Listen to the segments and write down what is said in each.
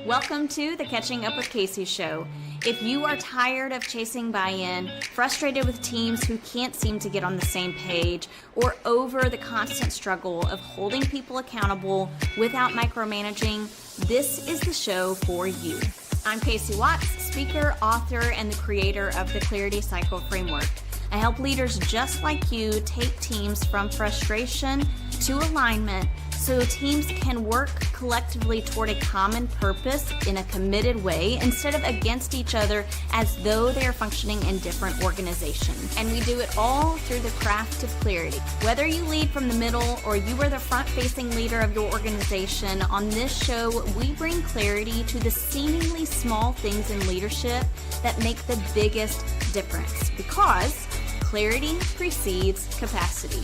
Welcome to the Catching Up with Casey show. If you are tired of chasing buy-in, frustrated with teams who can't seem to get on the same page, or over the constant struggle of holding people accountable without micromanaging, this is the show for you. I'm Casey Watts, speaker, author, and the creator of the Clarity Cycle Framework. I help leaders just like you take teams from frustration to alignment so teams can work collectively toward a common purpose in a committed way instead of against each other as though they are functioning in different organizations. And we do it all through the craft of clarity. Whether you lead from the middle or you are the front-facing leader of your organization, on this show, we bring clarity to the seemingly small things in leadership that make the biggest difference, because clarity precedes capacity.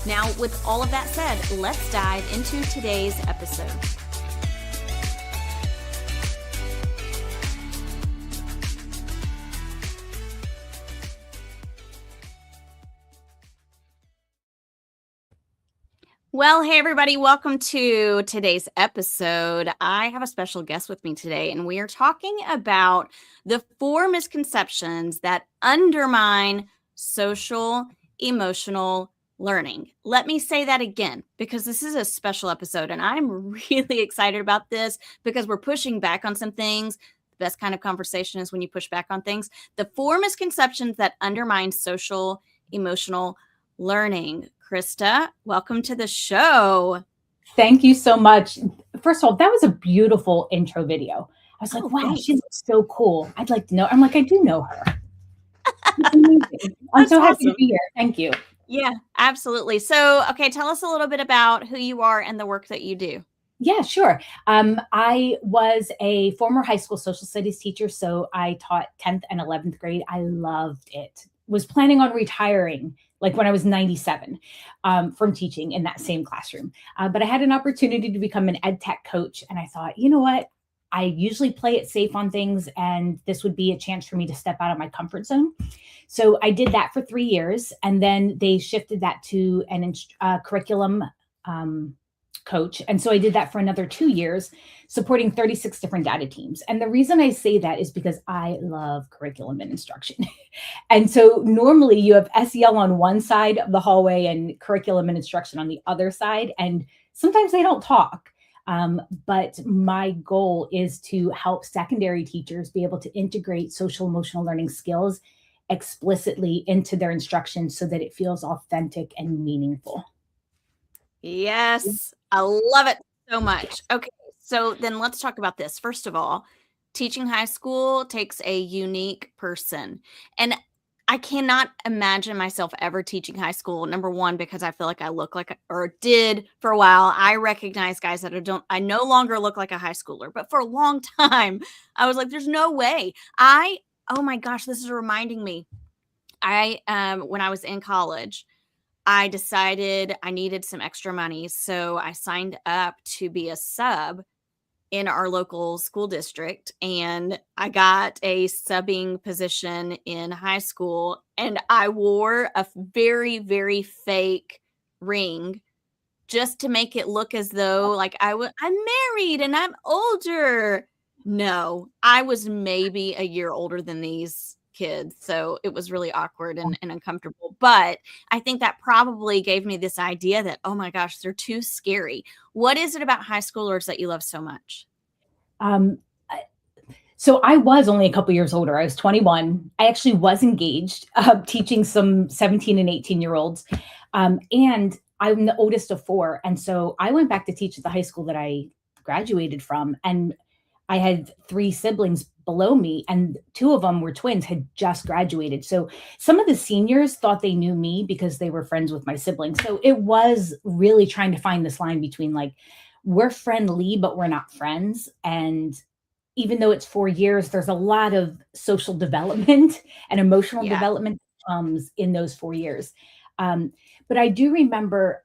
Now, with all of that said, let's dive into today's episode. Well, hey everybody, welcome to today's episode. I have a special guest with me today, and we are talking about the 4 misconceptions that undermine social, emotional learning. Let me say that again, because this is a special episode, and I'm really excited about this because we're pushing back on some things. The best kind of conversation is when you push back on things. The 4 misconceptions that undermine social, emotional learning. Krista, welcome to the show. Thank you so much. First of all, that was a beautiful intro video. I was like, wow, thanks. she looks so cool. I'd like to know. I'm like, I do know her. I'm so happy to be here. Thank you. Yeah, absolutely. So, okay, tell us a little bit about who you are and the work that you do. Yeah, sure. I was a former high school social studies teacher, so I taught 10th and 11th grade. I loved it. Was planning on retiring like when I was 97 from teaching in that same classroom. But I had an opportunity to become an ed tech coach. And I thought, you know what? I usually play it safe on things, and this would be a chance for me to step out of my comfort zone. So I did that for 3 years, and then they shifted that to an curriculum coach. And so I did that for another 2 years, supporting 36 different data teams. And the reason I say that is because I love curriculum and instruction. And so normally you have SEL on one side of the hallway and curriculum and instruction on the other side. And sometimes they don't talk. But my goal is to help secondary teachers be able to integrate social emotional learning skills explicitly into their instruction so that it feels authentic and meaningful. Yes, I love it so much. Okay, so then let's talk about this. First of all, teaching high school takes a unique person. And I cannot imagine myself ever teaching high school. Number one, because I feel like I look like, or did for a while. I recognize guys that I no longer look like a high schooler, but for a long time, I was like, there's no way. Oh my gosh, this is reminding me. When I was in college, I decided I needed some extra money. So I signed up to be a sub in our local school district, and I got a subbing position in high school, and I wore a very, very fake ring just to make it look as though like I'm married and I'm older. No, I was maybe a year older than these kids. So it was really awkward and uncomfortable. But I think that probably gave me this idea that, oh my gosh, they're too scary. What is it about high schoolers that you love so much? So I was only a couple years older. I was 21. I actually was engaged, teaching some 17 and 18-year-olds. And I'm the oldest of 4. And so I went back to teach at the high school that I graduated from. And I had 3 siblings below me, and 2 of them were twins, had just graduated. So some of the seniors thought they knew me because they were friends with my siblings. So it was really trying to find this line between like, we're friendly, but we're not friends. And even though it's 4 years, there's a lot of social development and emotional development that comes in those 4 years. But I do remember,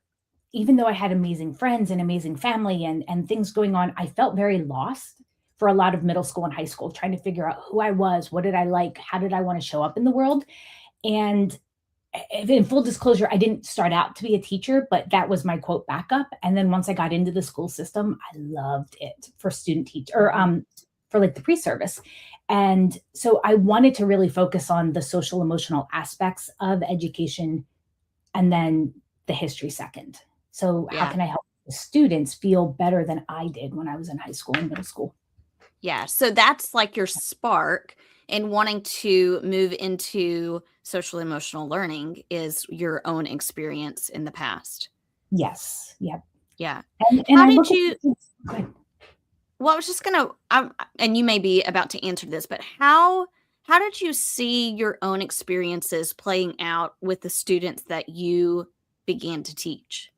even though I had amazing friends and amazing family and things going on, I felt very lost for a lot of middle school and high school, trying to figure out who I was, what did I like, how did I want to show up in the world. And in full disclosure, I didn't start out to be a teacher, but that was my quote backup. And then once I got into the school system, I loved it for student teacher or for like the pre-service. And so I wanted to really focus on the social emotional aspects of education and then the history second. So how Yeah. can I help the students feel better than I did when I was in high school and middle school? Yeah. So that's like your spark in wanting to move into social emotional learning is your own experience in the past. Yes. Yep. Yeah. And How I did look at you, the kids. Go ahead. well, I was just gonna, and you may be about to answer this, but how did you see your own experiences playing out with the students that you began to teach?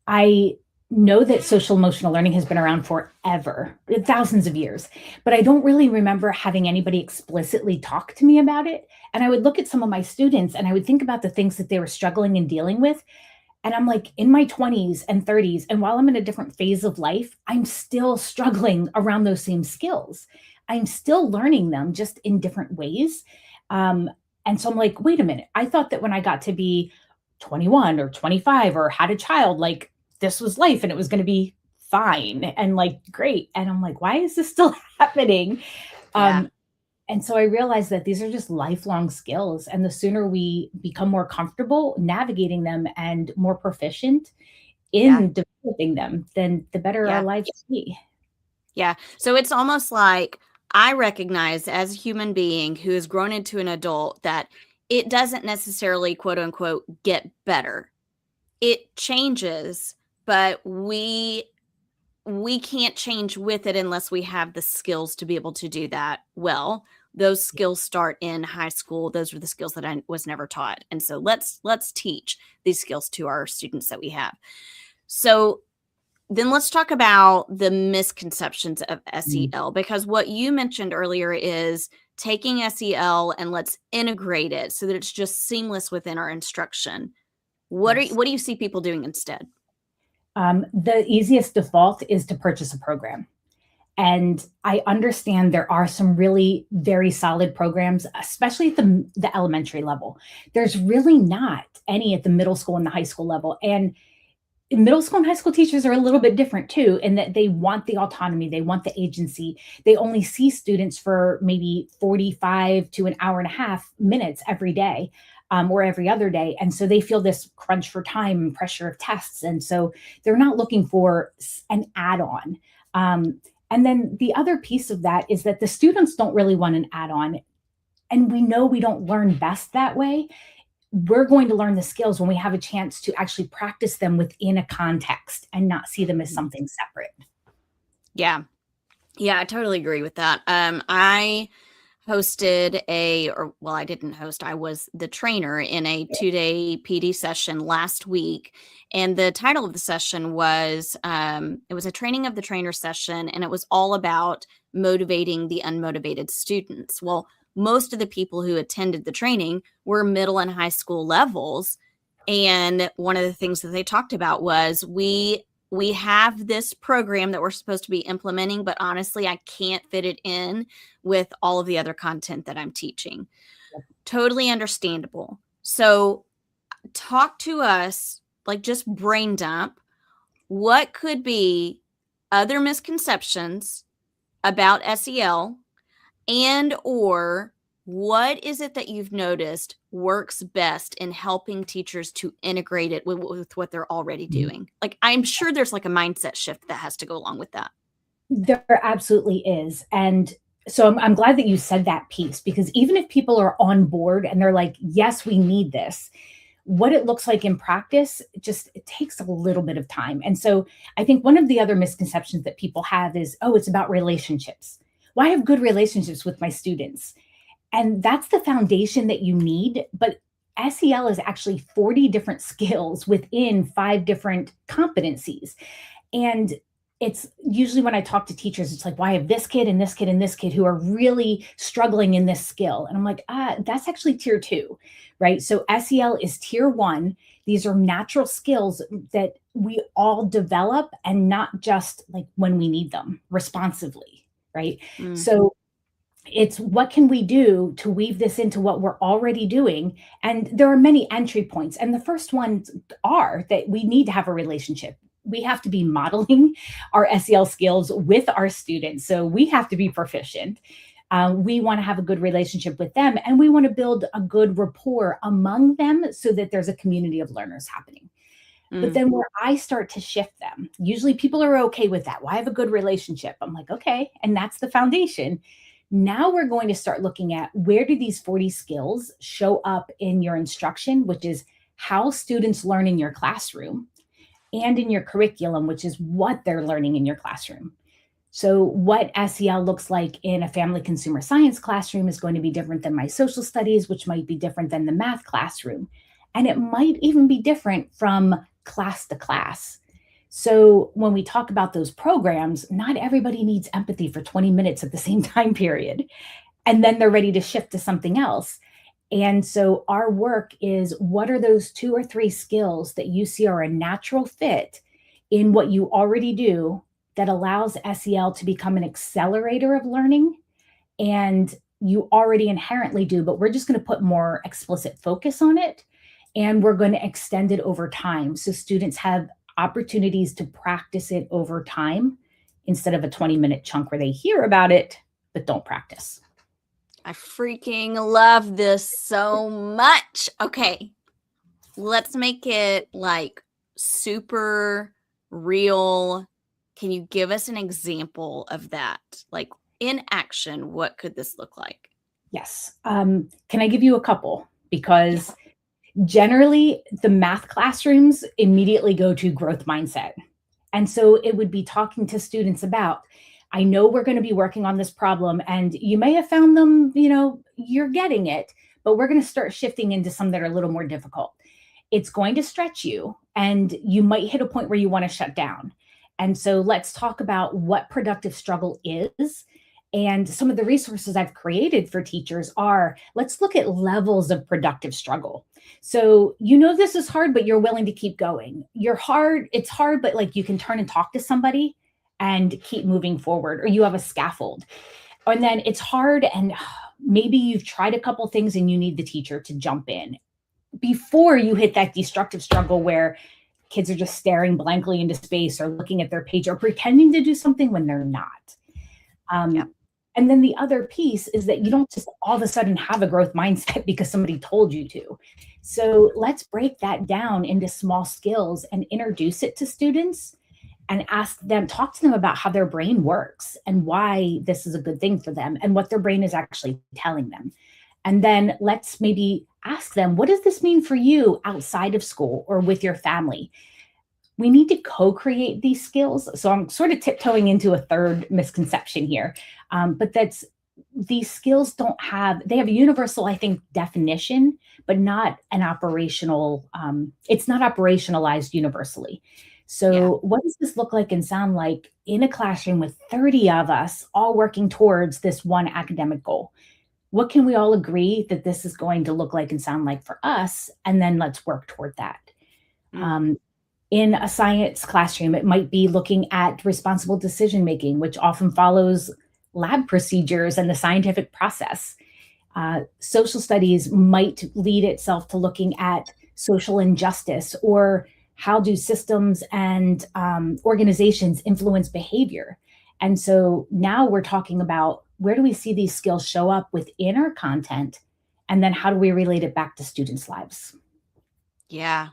I know that social emotional learning has been around forever, thousands of years, but I don't really remember having anybody explicitly talk to me about it. And I would look at some of my students and I would think about the things that they were struggling and dealing with. And I'm like in my 20s and 30s. And while I'm in a different phase of life, I'm still struggling around those same skills. I'm still learning them just in different ways. Um, and so I'm like, wait a minute. I thought that when I got to be 21 or 25 or had a child, like this was life and it was going to be fine and like great. And I'm like, why is this still happening? Yeah. Um, and so I realized that these are just lifelong skills. And the sooner we become more comfortable navigating them and more proficient Yeah. in developing them, then the better our Yeah. lives will be. Yeah. So it's almost like I recognize as a human being who has grown into an adult that it doesn't necessarily quote unquote get better. It changes, but we can't change with it unless we have the skills to be able to do that well. Those skills start in high school. Those are the skills that I was never taught. And so let's teach these skills to our students that we have. So then let's talk about the misconceptions of Mm, SEL because what you mentioned earlier is taking SEL and let's integrate it so that it's just seamless within our instruction. yes. What do you see people doing instead? The easiest default is to purchase a program. And I understand there are some really very solid programs, especially at the elementary level. There's really not any at the middle school and the high school level. And middle school and high school teachers are a little bit different too, in that they want the autonomy, they want the agency. They only see students for maybe 45 to an hour and a half minutes every day. Or every other day. And so they feel this crunch for time and pressure of tests. And so they're not looking for an add on. And then the other piece of that is that the students don't really want an add on. And we know we don't learn best that way. We're going to learn the skills when we have a chance to actually practice them within a context and not see them as something separate. Yeah. Yeah, I totally agree with that. I hosted I didn't host, I was the trainer in a 2-day PD session last week. And the title of the session was, it was a training of the trainer session, and it was all about motivating the unmotivated students. Well, most of the people who attended the training were middle and high school levels. And one of the things that they talked about was we have this program that we're supposed to be implementing, but honestly, I can't fit it in with all of the other content that I'm teaching. Totally understandable. So, talk to us, like just brain dump. What could be other misconceptions about SEL and or what is it that you've noticed works best in helping teachers to integrate it with what they're already doing? Like, I'm sure there's like a mindset shift that has to go along with that. There absolutely is. And so I'm glad that you said that piece, because even if people are on board and they're like, yes, we need this, what it looks like in practice just it takes a little bit of time. And so I think one of the other misconceptions that people have is, oh, it's about relationships. Well, I have good relationships with my students. And that's the foundation that you need. But SEL is actually 40 different skills within 5 different competencies. And it's usually when I talk to teachers, it's like, well, I have this kid and this kid and this kid who are really struggling in this skill. And I'm like, that's actually tier 2, right? So SEL is tier 1. These are natural skills that we all develop and not just like when we need them responsively, right? Mm, So it's what can we do to weave this into what we're already doing? And there are many entry points. And the first ones are that we need to have a relationship. we have to be modeling our SEL skills with our students. So we have to be proficient. We want to have a good relationship with them, and we want to build a good rapport among them so that there's a community of learners happening. But then where I start to shift them, usually people are okay with that. Well, I have a good relationship. I'm like, okay, and that's the foundation. Now we're going to start looking at where do these 40 skills show up in your instruction, which is how students learn in your classroom, and in your curriculum, which is what they're learning in your classroom. So what SEL looks like in a family consumer science classroom is going to be different than my social studies, which might be different than the math classroom. And it might even be different from class to class. So when we talk about those programs, not everybody needs empathy for 20 minutes at the same time period. And then they're ready to shift to something else. And so our work is, what are those 2 or 3 skills that you see are a natural fit in what you already do that allows SEL to become an accelerator of learning, and you already inherently do, but we're just going to put more explicit focus on it, and we're going to extend it over time so students have opportunities to practice it over time instead of a 20-minute chunk where they hear about it but don't practice. I freaking love this so much. Okay, let's make it like super real. Can you give us an example of that? Like in action, what could this look like? Yes. Can I give you a couple? Because generally, the math classrooms immediately go to growth mindset. And so it would be talking to students about, I know we're going to be working on this problem, and you may have found them, you're getting it, but we're going to start shifting into some that are a little more difficult. It's going to stretch you, and you might hit a point where you want to shut down. And so let's talk about what productive struggle is. And some of the resources I've created for teachers are, let's look at levels of productive struggle. So, this is hard, but you're willing to keep going. It's hard, but like you can turn and talk to somebody and keep moving forward, or you have a scaffold. And then it's hard, and maybe you've tried a couple things and you need the teacher to jump in before you hit that destructive struggle where kids are just staring blankly into space or looking at their page or pretending to do something when they're not. And then the other piece is that you don't just all of a sudden have a growth mindset because somebody told you to. So let's break that down into small skills and introduce it to students and talk to them about how their brain works and why this is a good thing for them and what their brain is actually telling them. And then let's maybe ask them, what does this mean for you outside of school or with your family? We need to co-create these skills. So I'm sort of tiptoeing into a third misconception here, but these skills they have a universal, I think, definition, but not an operational, it's not operationalized universally. So what does this look like and sound like in a classroom with 30 of us all working towards this one academic goal? What can we all agree that this is going to look like and sound like for us? And then let's work toward that. In a science classroom, it might be looking at responsible decision-making, which often follows lab procedures and the scientific process. Social studies might lead itself to looking at social injustice, or how do systems and organizations influence behavior. And so now we're talking about, where do we see these skills show up within our content? And then how do we relate it back to students' lives? Yeah.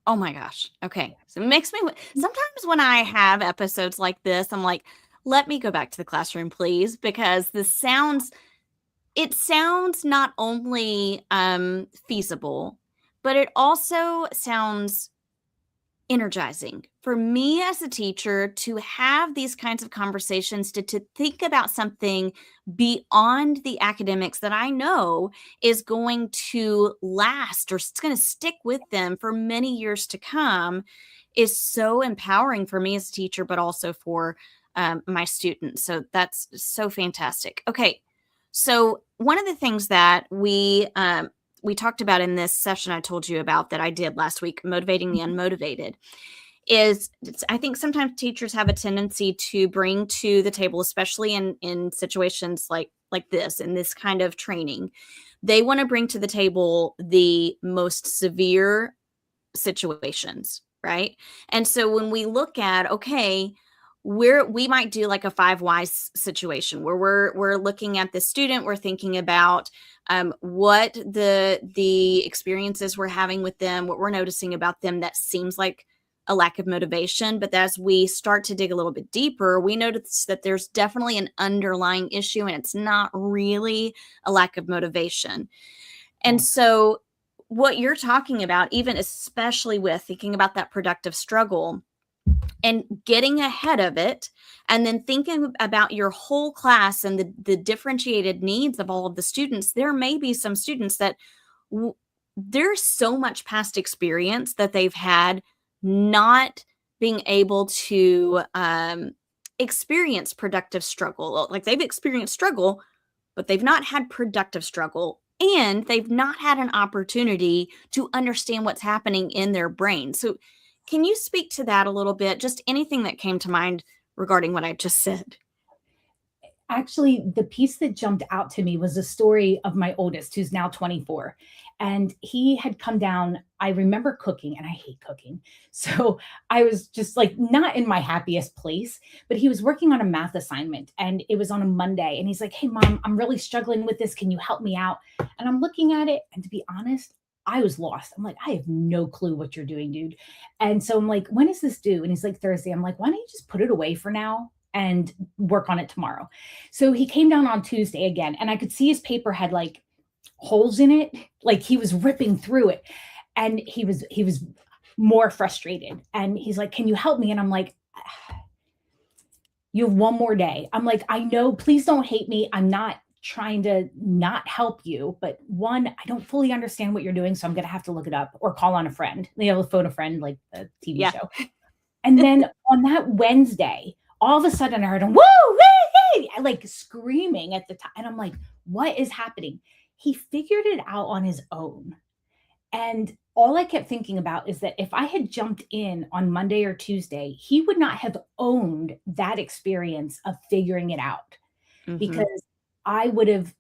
Oh my gosh. Okay. So it makes me, sometimes when I have episodes like this, I'm like, let me go back to the classroom, please, because it sounds not only feasible, but it also sounds energizing for me as a teacher to have these kinds of conversations, to think about something beyond the academics that I know is going to last, or it's going to stick with them for many years to come, is so empowering for me as a teacher, but also for my students. So that's so fantastic. Okay. So one of the things that we talked about in this session I told you about that I did last week, motivating the unmotivated, is I think sometimes teachers have a tendency to bring to the table, especially in situations like this, in this kind of training, they want to bring to the table the most severe situations. right? And so when we look at, okay, we might do like a five whys situation where we're looking at the student, we're thinking about what the experiences we're having with them, what we're noticing about them that seems like a lack of motivation. But as we start to dig a little bit deeper, we notice that there's definitely an underlying issue, and it's not really a lack of motivation. And Yeah. so, what you're talking about, even especially with thinking about that productive struggle and getting ahead of it, and then thinking about your whole class and the differentiated needs of all of the students, there may be some students that w- there's so much past experience that they've had not being able to experience productive struggle. Like they've experienced struggle, but they've not had productive struggle, and they've not had an opportunity to understand what's happening in their brain. So, can you speak to that a little bit? Just anything that came to mind regarding what I just said. Actually, the piece that jumped out to me was the story of my oldest, who's now 24. And he had come down. I remember cooking, and I hate cooking. So I was just like not in my happiest place, but he was working on a math assignment and it was on a Monday. And he's like, "Hey, mom, I'm really struggling with this. Can you help me out?" And I'm looking at it. And to be honest, I was lost. I'm like, "I have no clue what you're doing, dude." And so I'm like, "When is this due?" And he's like, "Thursday." I'm like, "Why don't you just put it away for now and work on it tomorrow?" So he came down on Tuesday again, and I could see his paper had like holes in it, like he was ripping through it, and he was more frustrated. And he's like, "Can you help me?" And I'm like, "You have one more day." I'm like, "I know, please don't hate me. I'm not trying to not help you, but one, I don't fully understand what you're doing, so I'm gonna have to look it up or call on a friend." You know, phone a friend, like the TV Yeah. show. And then on that Wednesday, all of a sudden I heard him, "Woo, woo, woo," like screaming at the time. And I'm like, "What is happening?" He figured it out on his own. And all I kept thinking about is that if I had jumped in on Monday or Tuesday, he would not have owned that experience of figuring it out, Hmm. because I would have,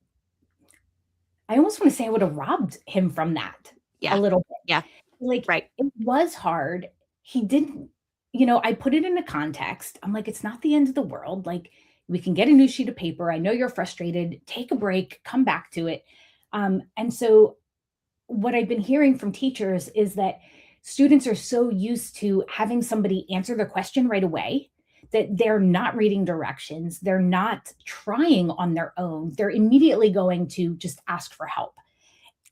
I almost want to say I would have robbed him from that a Yeah. little bit. Yeah. Like, Right. it was hard. He didn't, I put it into context. I'm like, "It's not the end of the world. Like, we can get a new sheet of paper. I know you're frustrated. Take a break, come back to it." And so, what I've been hearing from teachers is that students are so used to having somebody answer the question right away that they're not reading directions. They're not trying on their own. They're immediately going to just ask for help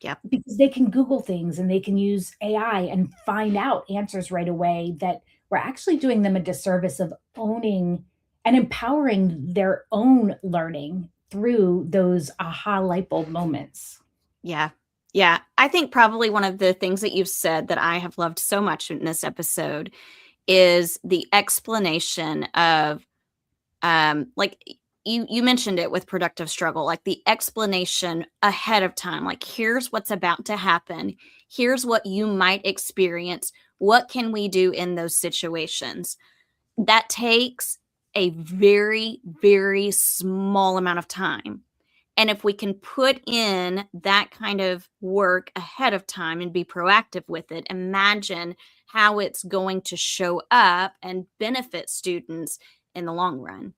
Yeah. because they can Google things and they can use AI and find out answers right away, that we're actually doing them a disservice of owning and empowering their own learning through those aha light bulb moments. Yeah. Yeah. I think probably one of the things that you've said that I have loved so much in this episode is the explanation of like you mentioned it with productive struggle, like the explanation ahead of time, like here's what's about to happen, here's what you might experience, what can we do in those situations. That takes a very very small amount of time, and if we can put in that kind of work ahead of time and be proactive with it, imagine how it's going to show up and benefit students in the long run.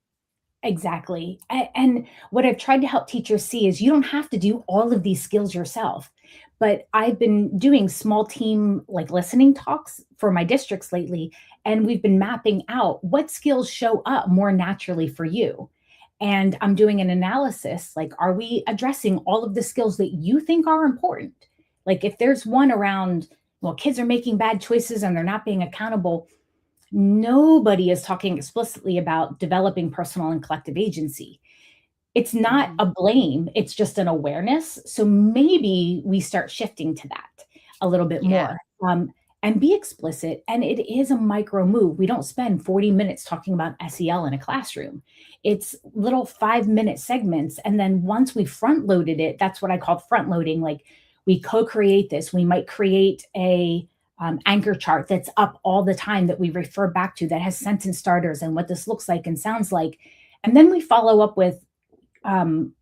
Exactly. And what I've tried to help teachers see is you don't have to do all of these skills yourself. But I've been doing small team like listening talks for my districts lately, and we've been mapping out what skills show up more naturally for you. And I'm doing an analysis, like, are we addressing all of the skills that you think are important? Like, if there's one around, well, kids are making bad choices and they're not being accountable, nobody is talking explicitly about developing personal and collective agency. It's not Mhm. a blame, it's just an awareness. So maybe we start shifting to that a little bit Yeah. more, and be explicit. And it is a micro move. We don't spend 40 minutes talking about SEL in a classroom. It's little 5-minute segments. And then once we front loaded it, that's what I call front loading. Like, we co create this. We might create a anchor chart that's up all the time that we refer back to, that has sentence starters and what this looks like and sounds like. And then we follow up with um,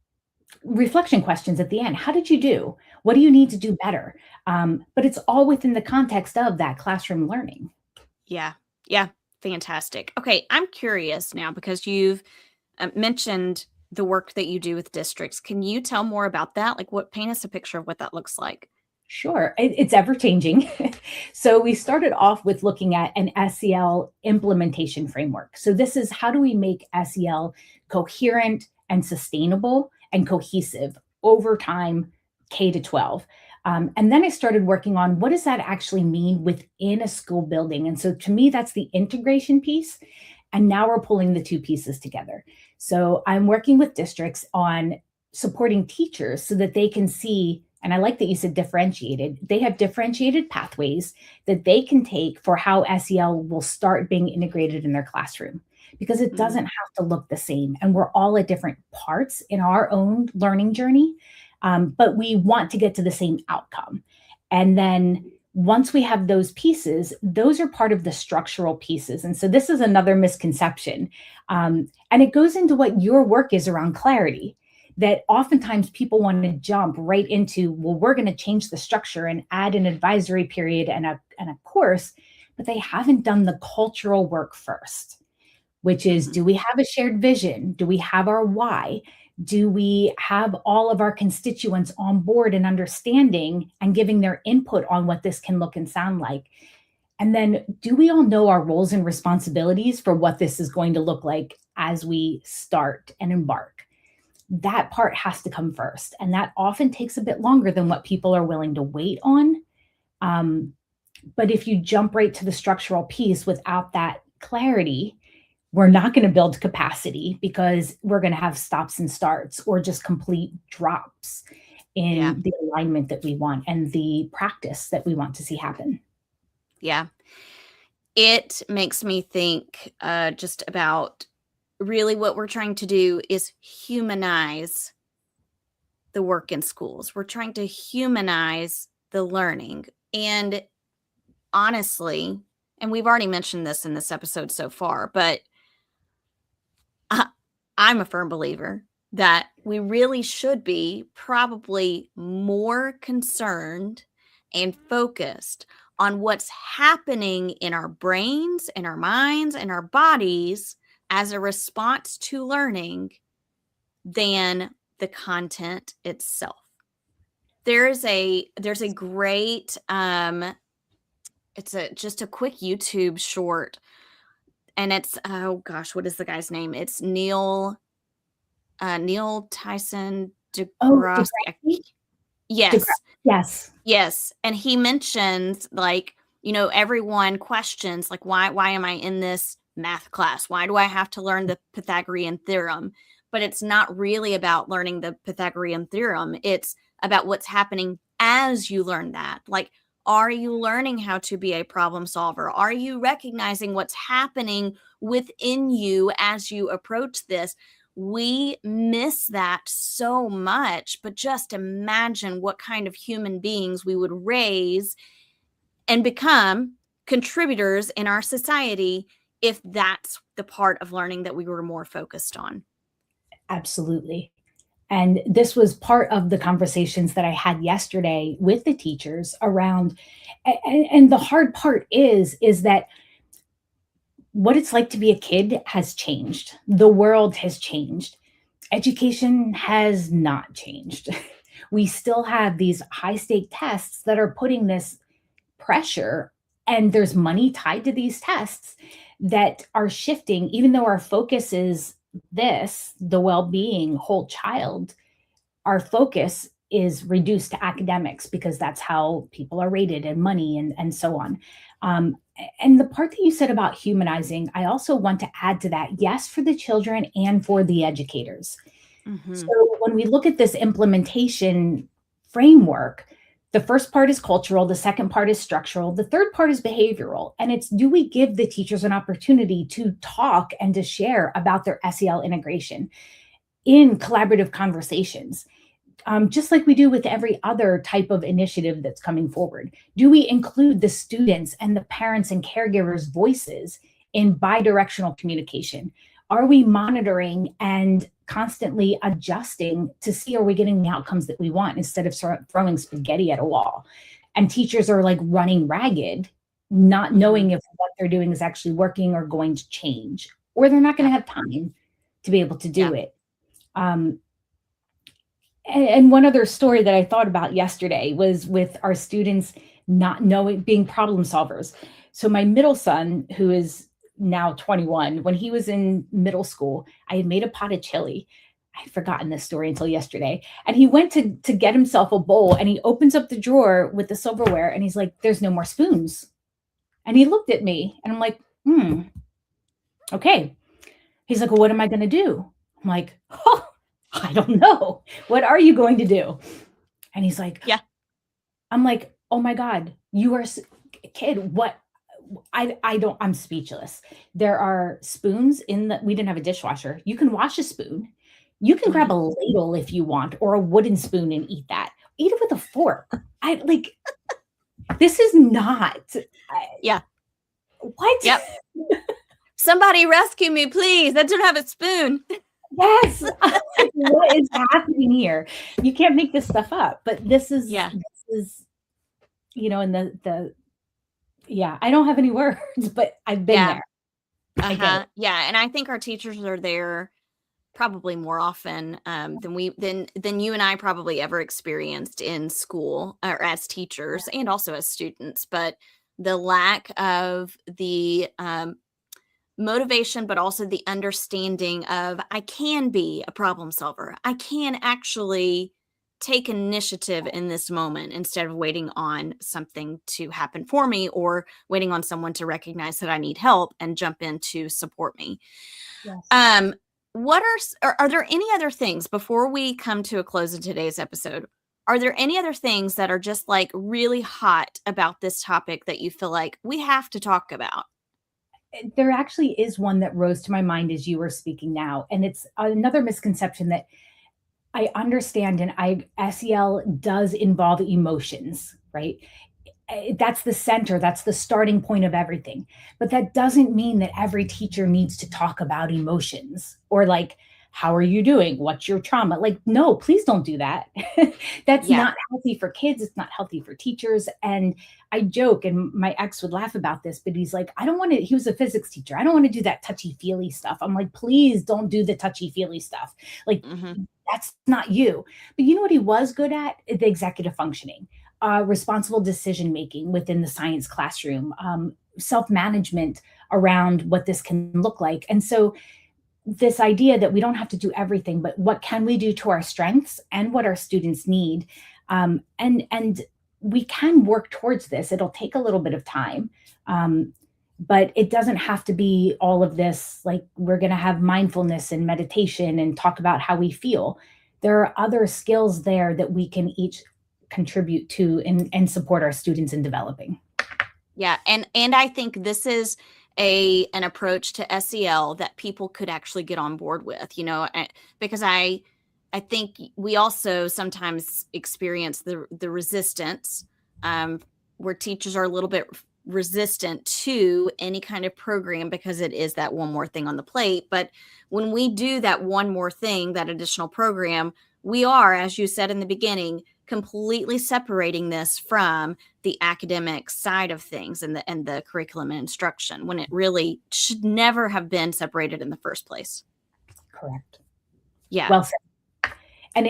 reflection questions at the end. How did you do? What do you need to do better? But it's all within the context of that classroom learning. Yeah. Yeah. Fantastic. Okay. I'm curious now because you've mentioned the work that you do with districts. Can you tell more about that? Like, what, paint us a picture of what that looks like? Sure, it's ever changing. So we started off with looking at an SEL implementation framework. So this is how do we make SEL coherent and sustainable and cohesive over time, K to 12. And then I started working on what does that actually mean within a school building. And so to me, that's the integration piece. And now we're pulling the two pieces together. So I'm working with districts on supporting teachers so that they can see, and I like that you said differentiated, they have differentiated pathways that they can take for how SEL will start being integrated in their classroom because it Mm, doesn't have to look the same. And we're all at different parts in our own learning journey, but we want to get to the same outcome. And then once we have those pieces, those are part of the structural pieces. And so this is another misconception. And it goes into what your work is around clarity, that oftentimes people want to jump right into, well, we're going to change the structure and add an advisory period and a course, but they haven't done the cultural work first, which is, mhm. do we have a shared vision? Do we have our why? Do we have all of our constituents on board and understanding and giving their input on what this can look and sound like? And then, do we all know our roles and responsibilities for what this is going to look like as we start and embark? That part has to come first. And that often takes a bit longer than what people are willing to wait on. Um, but if you jump right to the structural piece without that clarity, we're not going to build capacity because we're going to have stops and starts or just complete drops Yeah. in the alignment that we want and the practice that we want to see happen. Yeah. It makes me think just about really what we're trying to do is humanize the work in schools. We're trying to humanize the learning. And honestly, and we've already mentioned this in this episode so far, but I, I'm a firm believer that we really should be probably more concerned and focused on what's happening in our brains, in our minds, and our bodies as a response to learning than the content itself. There's a great it's a just a quick YouTube short, and it's, oh gosh, what is the guy's name? It's Neil Tyson Oh, deGrasse. Degrassi? Yes, Yes. yes, and he mentions, like, everyone questions, like, why am I in this math class? Why do I have to learn the Pythagorean theorem? But it's not really about learning the Pythagorean theorem. It's about what's happening as you learn that. Like, are you learning how to be a problem solver? Are you recognizing what's happening within you as you approach this? We miss that so much, but just imagine what kind of human beings we would raise and become contributors in our society if that's the part of learning that we were more focused on. Absolutely. And this was part of the conversations that I had yesterday with the teachers around, and the hard part is that what it's like to be a kid has changed. The world has changed. Education has not changed. We still have these high stake tests that are putting this pressure, and there's money tied to these tests that are shifting, even though our focus is this, the well being, whole child, our focus is reduced to academics because that's how people are rated and money and so on. And the part that you said about humanizing, I also want to add to that, yes, for the children and for the educators. So Mhm. when we look at this implementation framework, the first part is cultural, the second part is structural, the third part is behavioral. And it's, do we give the teachers an opportunity to talk and to share about their SEL integration in collaborative conversations? Just like we do with every other type of initiative that's coming forward. Do we include the students and the parents and caregivers' voices in bidirectional communication? Are we monitoring and constantly adjusting to see, are we getting the outcomes that we want instead of throwing spaghetti at a wall? And teachers are like running ragged not Mhm. knowing if what they're doing is actually working or going to change, or they're not going to Yep. have time to be able to Yeah. do it. Um, and one other story that I thought about yesterday was with our students not knowing, being problem solvers. So my middle son, who is now 21, when he was in middle school, I had made a pot of chili. I had forgotten this story until yesterday. And he went to get himself a bowl, and he opens up the drawer with the silverware, and he's like, there's no more spoons. And he looked at me, and I'm like, okay. He's like, well, what am I going to do? I'm like, oh, I don't know. What are you going to do? And he's like, Yeah. I'm like, oh my God, you are kid. What? I don't, I'm speechless. There are spoons in the, we didn't have a dishwasher. You can wash a spoon. You can grab Mhm. a ladle if you want, or a wooden spoon and eat that. Eat it with a fork. I like, this is not, Yeah. what? Yep. Somebody rescue me, please. I don't have a spoon. Yes. What is happening here? You can't make this stuff up, but Yeah. this is, and yeah, I don't have any words, but I've been Yeah. there. I get it. Uh-huh. Yeah, and I think our teachers are there probably more often, than you and I probably ever experienced in school or as teachers and also as students, but the lack of the, motivation, but also the understanding of I can be a problem solver. I can actually take initiative in this moment instead of waiting on something to happen for me or waiting on someone to recognize that I need help and jump in to support me. Yes. Um, what are there any other things before we come to a close in today's episode? Are there any other things that are just like really hot about this topic that you feel like we have to talk about? There actually is one that rose to my mind as you were speaking now, and it's another misconception that I understand, and SEL does involve emotions, right? That's the center, that's the starting point of everything. But that doesn't mean that every teacher needs to talk about emotions or like, how are you doing? What's your trauma? Like, no, please don't do that. That's Yeah. not healthy for kids. It's not healthy for teachers. And I joke, and my ex would laugh about this, but he's like, I don't want to, he was a physics teacher. I don't want to do that touchy feely stuff. I'm like, please don't do the touchy feely stuff. Like, Hmm. that's not you. But you know what he was good at? The executive functioning, responsible decision making within the science classroom, self management around what this can look like. And so, this idea that we don't have to do everything, but what can we do to our strengths and what our students need, and we can work towards this. It'll take a little bit of time. But it doesn't have to be all of this. Like, we're going to have mindfulness and meditation and talk about how we feel. There are other skills there that we can each contribute to and support our students in developing. Yeah, and I think this is an approach to SEL that people could actually get on board with, because I think we also sometimes experience the resistance, um, where teachers are a little bit resistant to any kind of program because it is that one more thing on the plate. But when we do that one more thing, that additional program, we are, as you said in the beginning, completely separating this from the academic side of things and the curriculum and instruction when it really should never have been separated in the first place. Correct. Yeah. Well said. And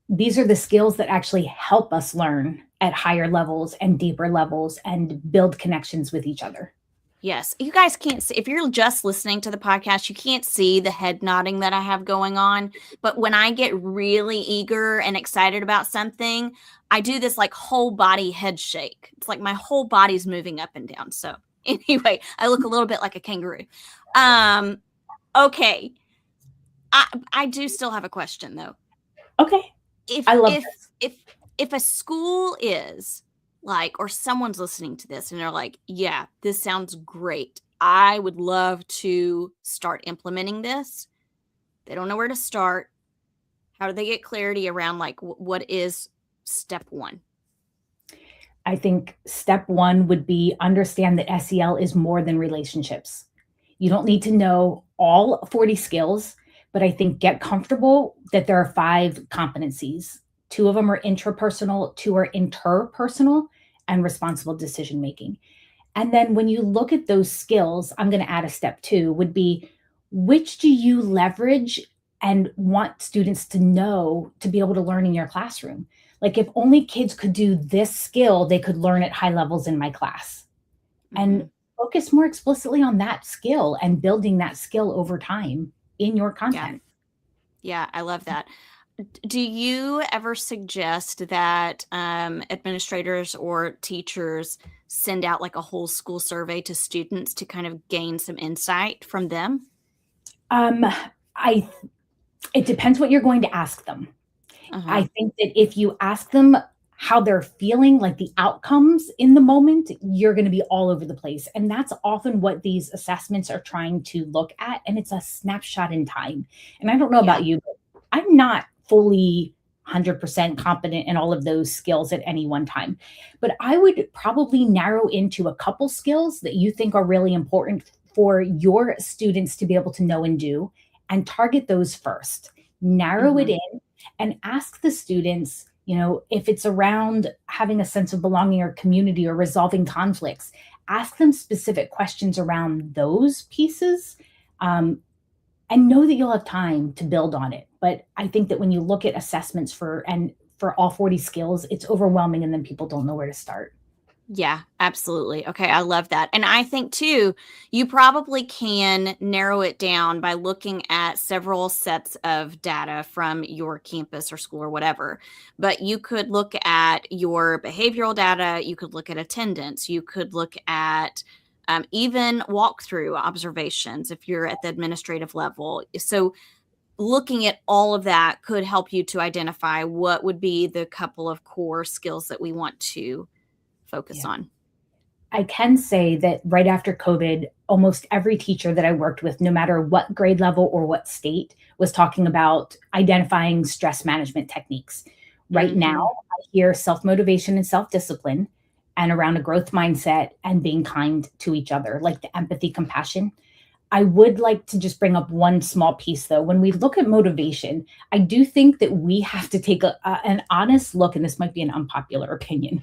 these are the skills that actually help us learn at higher levels and deeper levels and build connections with each other. Yes. You guys can't see, if you're just listening to the podcast, you can't see the head nodding that I have going on. But when I get really eager and excited about something, I do this like whole body head shake. It's like my whole body's moving up and down. So anyway, I look a little bit like a kangaroo. Um, okay. I do still have a question though. Okay. If I love if this. if a school is like, or someone's listening to this and they're like, yeah, this sounds great, I would love to start implementing this. They don't know where to start. How do they get clarity around like what is step one? I think step one would be understand that SEL is more than relationships. You don't need to know all 40 skills, but I think get comfortable that there are 5 competencies. 2 of them are intrapersonal, 2 are interpersonal, and responsible decision making. And then when you look at those skills, I'm going to add a step two would be, which do you leverage and want students to know to be able to learn in your classroom? Like if only kids could do this skill, they could learn at high levels in my class. And Mhm. focus more explicitly on that skill and building that skill over time in your Yeah. content. Yeah, I love that. Do you ever suggest that administrators or teachers send out like a whole school survey to students to kind of gain some insight from them? Um, I It depends what you're going to ask them. I Uh-huh. think that if you ask them how they're feeling, like the outcomes in the moment, you're going to be all over the place. And that's often what these assessments are trying to look at. And it's a snapshot in time. And I don't know Yeah. about you, but I'm not fully 100% competent in all of those skills at any one time. But I would probably narrow into a couple skills that you think are really important for your students to be able to know and do, and target those first. Narrow it Hmm. in and ask the students, if it's around having a sense of belonging or community or resolving conflicts, ask them specific questions around those pieces, um, and know that you'll have time to build on it. But I think that when you look at assessments for all 40 skills, it's overwhelming and then people don't know where to start. Yeah, absolutely. Okay, I love that. And I think too, you probably can narrow it down by looking at several sets of data from your campus or school or whatever. But you could look at your behavioral data, you could look at attendance, you could look at even walkthrough observations if you're at the administrative level. So, looking at all of that could help you to identify what would be the couple of core skills that we want to focus Yeah. on. I can say that right after COVID, almost every teacher that I worked with, no matter what grade level or what state, was talking about identifying stress management techniques. Right now, Mhm. I hear self motivation and self discipline, and around a growth mindset and being kind to each other, like the empathy, compassion. I would like to just bring up one small piece though. When we look at motivation, I do think that we have to take an honest look, and this might be an unpopular opinion,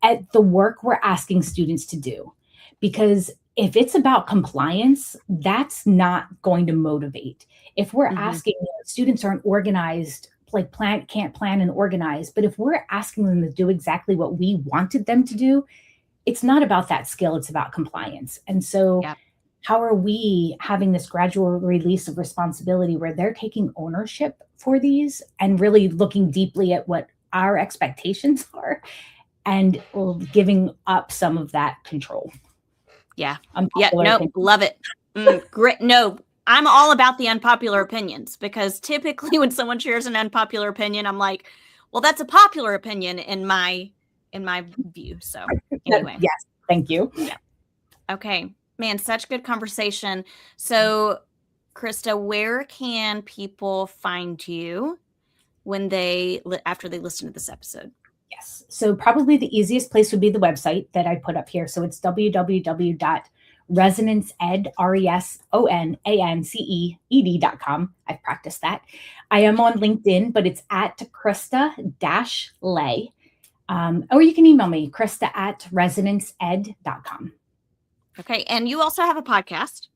at the work we're asking students to do. Because if it's about compliance, that's not going to motivate. If we're Mhm. asking, students aren't organized, like can't plan and organize, but if we're asking them to do exactly what we wanted them to do, it's not about that skill, it's about compliance. And so Yep. how are we having this gradual release of responsibility where they're taking ownership for these and really looking deeply at what our expectations are and giving up some of that control? Yeah. Yeah. Unpopular Nope. opinion. Love it. Great. No, I'm all about the unpopular opinions because typically when someone shares an unpopular opinion, I'm like, well, that's a popular opinion in my view. So anyway, Yes, thank you. yeah. Okay. Man, such good conversation. So, Krista, where can people find you when after they listen to this episode? Yes. So probably the easiest place would be the website that I put up here. So it's www.resonanceed.com. I've practiced that. I am on LinkedIn, but it's at Krista-Leh. Or you can email me, Krista@resonanceed.com. Okay. And you also have a podcast.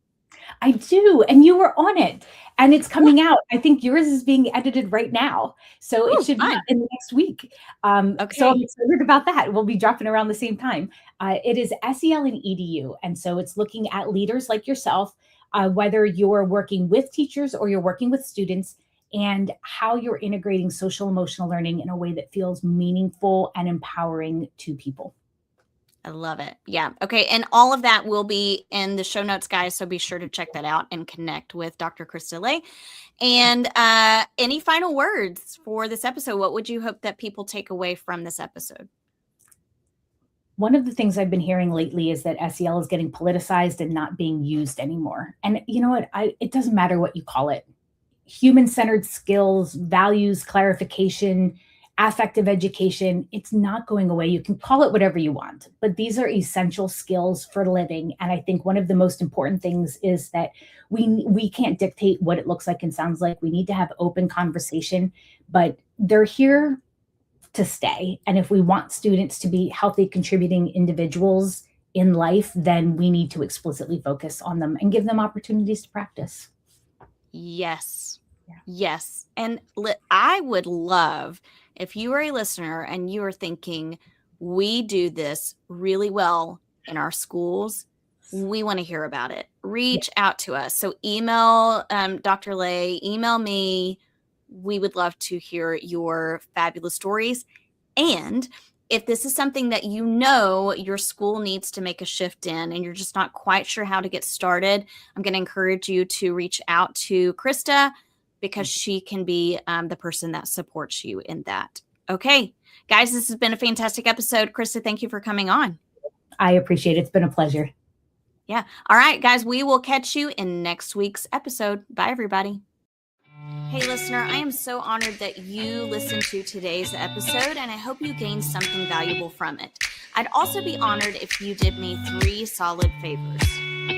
I do, and you were on it, and it's coming out. I think yours is being edited right now, so it Ooh, should be fun. in the next week. So I'm Okay. excited about that. We'll be dropping around the same time. It is SEL and EDU, and so it's looking at leaders like yourself, whether you're working with teachers or you're working with students, and how you're integrating social emotional learning in a way that feels meaningful and empowering to people. I love it. Yeah. Okay. And all of that will be in the show notes, guys. So be sure to check that out and connect with Dr. Krista Leh. And any final words for this episode? What would you hope that people take away from this episode? One of the things I've been hearing lately is that SEL is getting politicized and not being used anymore. And you know what? It doesn't matter what you call it. Human centered skills, values, clarification, affective education, it's not going away. You can call it whatever you want, but these are essential skills for living. And I think one of the most important things is that we can't dictate what it looks like and sounds like. We need to have open conversation, but they're here to stay. And if we want students to be healthy, contributing individuals in life, then we need to explicitly focus on them and give them opportunities to practice. Yes. Yeah. Yes. And I would love if you are a listener and you are thinking, we do this really well in our schools. We want to hear about it. Reach out to us. So email Dr. Leh, email me. We would love to hear your fabulous stories. And if this is something that you know your school needs to make a shift in and you're just not quite sure how to get started, I'm going to encourage you to reach out to Krista because she can be the person that supports you in that. Okay, guys, this has been a fantastic episode. Krista, thank you for coming on. I appreciate it. It's been a pleasure. Yeah. All right, guys, we will catch you in next week's episode. Bye, everybody. Hey, listener, I am so honored that you listened to today's episode, and I hope you gained something valuable from it. I'd also be honored if you did me 3 solid favors.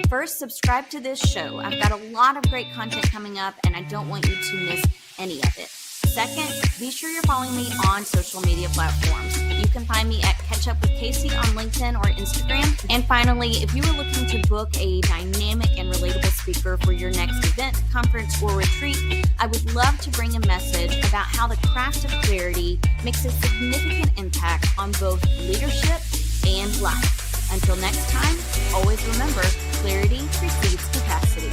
First, subscribe to this show. I've got a lot of great content coming up, and I don't want you to miss any of it. Second, be sure you're following me on social media platforms. You can find me at Catch Up with Casey on LinkedIn or Instagram. And finally, if you are looking to book a dynamic and relatable speaker for your next event, conference, or retreat, I would love to bring a message about how the craft of clarity makes a significant impact on both leadership and life. Until next time, always remember, clarity precedes capacity.